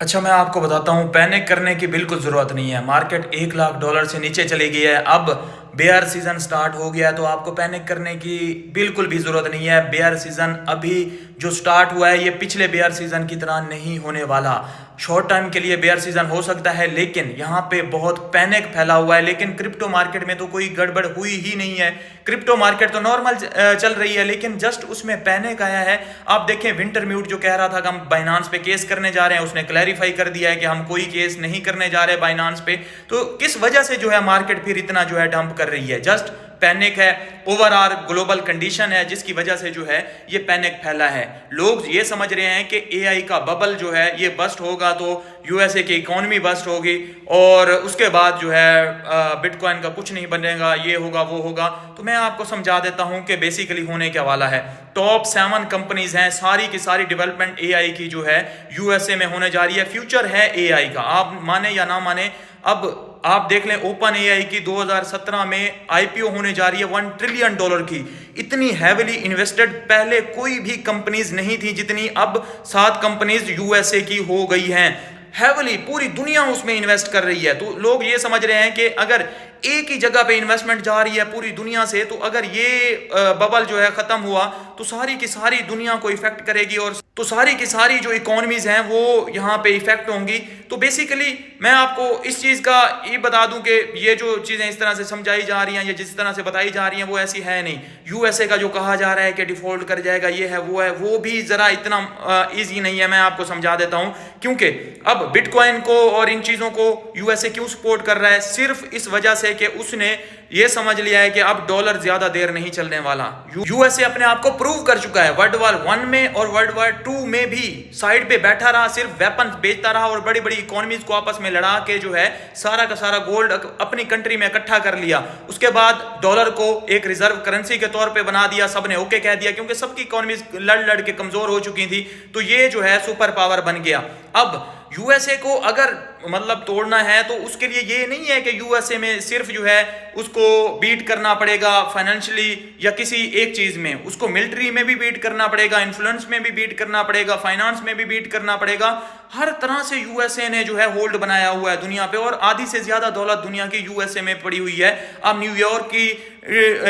अच्छा, मैं आपको बताता हूँ, पैनिक करने की बिल्कुल ज़रूरत नहीं है। मार्केट $1,00,000 से नीचे चली गई है। अब बेयर सीज़न स्टार्ट हो गया है, तो आपको पैनिक करने की बिल्कुल भी ज़रूरत नहीं है। बेयर सीज़न अभी जो स्टार्ट हुआ है, ये पिछले बेयर सीज़न की तरह नहीं होने वाला। शॉर्ट टाइम के लिए बेयर सीज़न हो सकता है, लेकिन यहाँ पे बहुत पैनिक फैला हुआ है। लेकिन क्रिप्टो मार्केट में तो कोई गड़बड़ हुई ही नहीं है। क्रिप्टो मार्केट तो नॉर्मल चल रही है, लेकिन जस्ट उसमें पैनिक आया है। आप देखें, विंटर म्यूट जो कह रहा था कि हम बाइनांस पे केस करने जा रहे हैं, उसने क्लैरिफाई कर दिया है कि हम कोई केस नहीं करने जा रहे बाइनांस पे। तो किस वजह से जो है मार्केट फिर इतना जो है डंप कर रही है? जस्ट पैनिक है। ओवरऑल ग्लोबल कंडीशन है जिसकी वजह से जो है ये पैनिक फैला है। लोग ये समझ रहे हैं कि एआई का बबल जो है ये बस्ट होगा तो यूएसए की इकोनॉमी बस्ट होगी और उसके बाद जो है बिटकॉइन का कुछ नहीं बनेगा, ये होगा वो होगा। तो मैं आपको समझा देता हूं कि बेसिकली होने क्या वाला है। टॉप 7 कंपनीज हैं, सारी की सारी डेवलपमेंट एआई की जो है यूएसए में होने जा रही है। फ्यूचर है एआई का, आप माने या ना माने। अब आप देख लें, ओपन एआई की 2017 में आईपीओ होने जा रही है $1 ट्रिलियन की। इतनी हैविली इन्वेस्टेड पहले कोई भी कंपनीज नहीं थी जितनी अब 7 कंपनीज यूएसए की हो गई हैं। हैविली पूरी दुनिया उसमें इन्वेस्ट कर रही है। तो लोग ये समझ रहे हैं कि अगर एक ही जगह पे इन्वेस्टमेंट जा रही है पूरी दुनिया से, तो अगर ये बबल जो है खत्म हुआ तो सारी की सारी दुनिया को इफेक्ट करेगी और तो सारी की सारी जो इकोनॉमीज हैं वो यहाँ पे इफेक्ट होंगी। तो बेसिकली मैं आपको इस चीज का ये बता दूं कि ये जो चीजें इस तरह से समझाई जा रही हैं या जिस तरह से बताई जा रही हैं वो ऐसी है नहीं। यूएसए का जो कहा जा रहा है कि डिफॉल्ट कर जाएगा, ये है वो भी जरा इतना ईजी नहीं है। मैं आपको समझा देता हूं, क्योंकि अब बिटकॉइन को और इन चीजों को यूएसए क्यों सपोर्ट कर रहा है? सिर्फ इस वजह से कि उसने ये समझ लिया है कि अब डॉलर ज्यादा देर नहीं चलने वाला। यूएसए अपने आप को प्रूव कर चुका है। वर्ल्ड वॉर 1 में और वर्ल्ड वॉर 2 में भी साइड पे बैठा रहा, सिर्फ वेपन बेचता रहा और बड़ी बड़ी इकोनॉमीज को आपस में लड़ा के जो है सारा का सारा गोल्ड अपनी कंट्री में इकट्ठा कर लिया। उसके बाद डॉलर को एक रिजर्व करेंसी के तौर पे बना दिया, सबने ओके कह दिया, क्योंकि सबकी इकोनॉमीज लड़ लड़ के कमजोर हो चुकी थी। तो ये जो है सुपर पावर बन गया। अब यूएसए को अगर मतलब तोड़ना है तो उसके लिए ये नहीं है कि यूएसए में सिर्फ जो है उसको बीट करना पड़ेगा फाइनेंशियली या किसी एक चीज में, उसको मिलिट्री में भी बीट करना पड़ेगा, इन्फ्लुएंस में भी बीट करना पड़ेगा, फाइनेंस में भी बीट करना पड़ेगा। हर तरह से यूएसए ने जो है होल्ड बनाया हुआ है दुनिया पे और आधी से ज्यादा दौलत दुनिया की यूएसए में पड़ी हुई है। अब न्यूयॉर्क की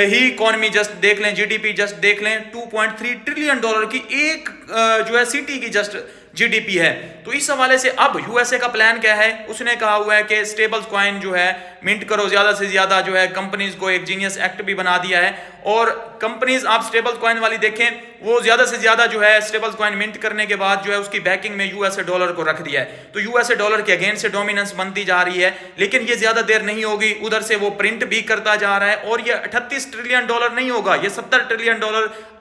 ही इकोनॉमी जस्ट देख लें, जीडीपी जस्ट देख लें, $2.3 ट्रिलियन की एक जो है सिटी की जस्ट जीडीपी है। तो इस हवाले से अब यूएसए का प्लान क्या है? उसने कहा हुआ है कि स्टेबल कॉइन जो है मिंट करो, ज्यादा से ज्यादा जो है कंपनीज को एक जीनियस एक्ट भी बना दिया है। और कंपनीज आप स्टेबल कॉइन वाली देखें, वो ज्यादा से ज्यादा जो है स्टेबल कॉइन मिंट करने के बाद जो है उसकी बैकिंग में यूएसए डॉलर को रख दिया है। तो यूएसए डॉलर के अगेंस्ट से डोमिनेंस बनती जा रही है, लेकिन ये ज्यादा देर नहीं होगी। उधर से वो प्रिंट भी करता जा रहा है और ये $38 ट्रिलियन नहीं होगा, ये $70 ट्रिलियन,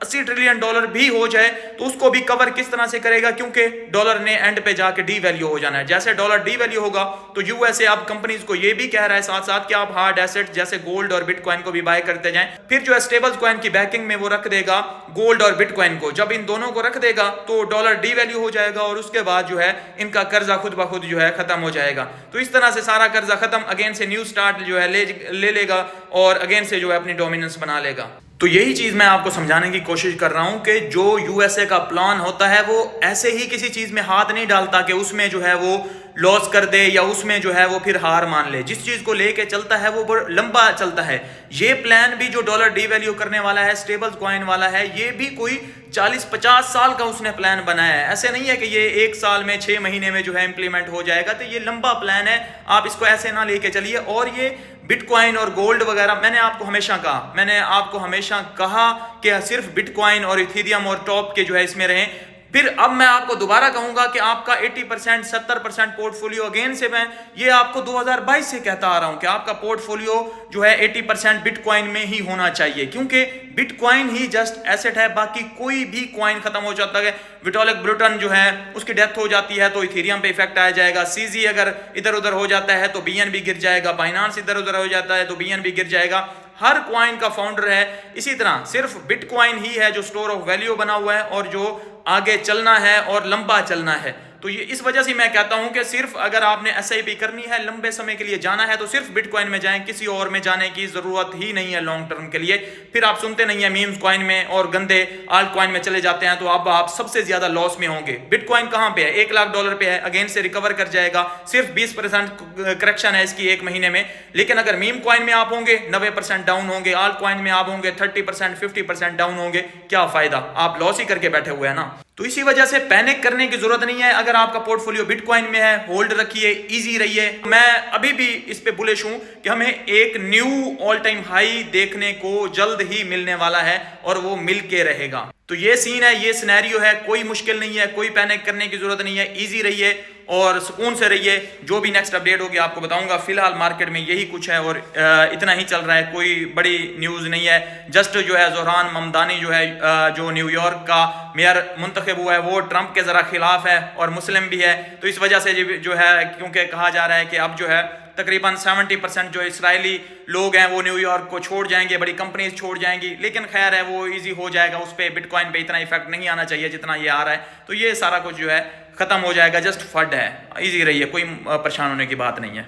$80 ट्रिलियन भी हो जाए तो उसको भी कवर किस तरह से करेगा? क्योंकि डॉलर ने एंड पे जाके डी वैल्यू हो जाना है। जैसे डॉलर डी वैल्यू होगा तो यूएसए अब कंपनीज को ये भी कह रहा है साथ साथ कि आप हार्ड एसेट जैसे गोल्ड और बिटकॉइन को भी बाय करते जाएं। फिर जो है स्टेबल कॉइन की बैकिंग में वो रख देगा गोल्ड और बिटकॉइन को। जब इन दोनों को रख देगा तो डॉलर डी वैल्यू हो जाएगा और उसके बाद जो है इनका कर्जा खुद ब खुद जो है खत्म हो जाएगा। तो इस तरह से सारा कर्जा खत्म, अगेन से न्यू स्टार्ट जो है ले लेगा और अगेन से जो है अपनी डोमिनेंस बना लेगा। तो यही चीज मैं आपको समझाने की कोशिश कर रहा हूं कि जो यूएसए का प्लान होता है वो ऐसे ही किसी चीज में हाथ नहीं डालता कि उसमें जो है वो लॉस कर दे या उसमें जो है वो फिर हार मान ले। जिस चीज को लेके चलता है वो बहुत लंबा चलता है। ये प्लान भी जो डॉलर डीवैल्यू करने वाला है, स्टेबल कॉइन वाला है, ये भी कोई 40-50 साल का उसने प्लान बनाया है। ऐसे नहीं है कि ये 1 साल में 6 महीने में जो है इंप्लीमेंट हो जाएगा। तो ये लंबा प्लान है, आप इसको ऐसे ना लेके चलिए। और ये बिटकॉइन और गोल्ड वगैरह मैंने आपको हमेशा कहा कि सिर्फ बिटकॉइन और इथेरियम और टॉप के जो है इसमें रहें। फिर अब मैं आपको दोबारा कहूंगा कि आपका 80% 70% पोर्टफोलियो, अगेन से मैं ये आपको 2022 से कहता आ रहा हूं कि आपका पोर्टफोलियो जो है 80% बिटकॉइन में ही होना चाहिए, क्योंकि बिटकॉइन ही जस्ट एसेट है। बाकी कोई भी कॉइन खत्म हो जाता है, विटॉलिक ब्रूटन जो है उसकी डेथ हो जाती है तो इथेरियम पे इफेक्ट आ जाएगा, सीजी अगर इधर उधर हो जाता है तो बीएनबी गिर जाएगा, बाइनांस इधर उधर हो जाता है तो बीएनबी गिर जाएगा। हर कॉइन का फाउंडर है। इसी तरह सिर्फ बिटकॉइन ही है जो स्टोर ऑफ वैल्यू बना हुआ है और जो आगे चलना है और लंबा चलना है। तो ये इस वजह से मैं कहता हूं कि सिर्फ अगर आपने एसआईपी करनी है, लंबे समय के लिए जाना है, तो सिर्फ बिटकॉइन में जाएं, किसी और में जाने की जरूरत ही नहीं है लॉन्ग टर्म के लिए। फिर आप सुनते नहीं है मीम्स कॉइन में और गंदे आल्ट कॉइन में चले जाते हैं, तो अब आप सबसे ज्यादा लॉस में होंगे। बिटकॉइन कहां पे है? $1 लाख पे है, अगेन से रिकवर कर जाएगा। सिर्फ 20% करेक्शन है इसकी एक महीने में। लेकिन अगर मीम कॉइन में आप होंगे 90% डाउन होंगे, आल्ट कॉइन में आप होंगे 30% 50% डाउन होंगे, क्या फायदा? आप लॉस ही करके बैठे हुए हैं ना। तो इसी वजह से पैनिक करने की जरूरत नहीं है। अगर आपका पोर्टफोलियो बिटकॉइन में है, होल्ड रखिए, इजी रहिए। मैं अभी भी इस पे बुलिश हूं कि हमें एक न्यू ऑल टाइम हाई देखने को जल्द ही मिलने वाला है और वो मिल के रहेगा। तो ये सीन है, ये सिनेरियो है, कोई मुश्किल नहीं है, कोई पैनिक करने की जरूरत नहीं है। इजी रहिए और सुकून से रहिए। जो भी नेक्स्ट अपडेट होगी आपको बताऊंगा। फिलहाल मार्केट में यही कुछ है और इतना ही चल रहा है, कोई बड़ी न्यूज़ नहीं है। जस्ट जो है जोहरान ममदानी जो है, जो न्यूयॉर्क का मेयर मुंतखब हुआ है, वो ट्रंप के ज़रा खिलाफ है और मुस्लिम भी है। तो इस वजह से जो है, क्योंकि कहा जा रहा है कि अब जो है तकरीबन 70% जो इसराइली लोग हैं वो न्यूयॉर्क को छोड़ जाएंगे, बड़ी कंपनीज छोड़ जाएंगी। लेकिन खैर है, वो इजी हो जाएगा, उस पर बिटकॉइन पे इतना इफेक्ट नहीं आना चाहिए जितना ये आ रहा है। तो ये सारा कुछ जो है खत्म हो जाएगा, जस्ट फंड है। इजी रहिए, कोई परेशान होने की बात नहीं है।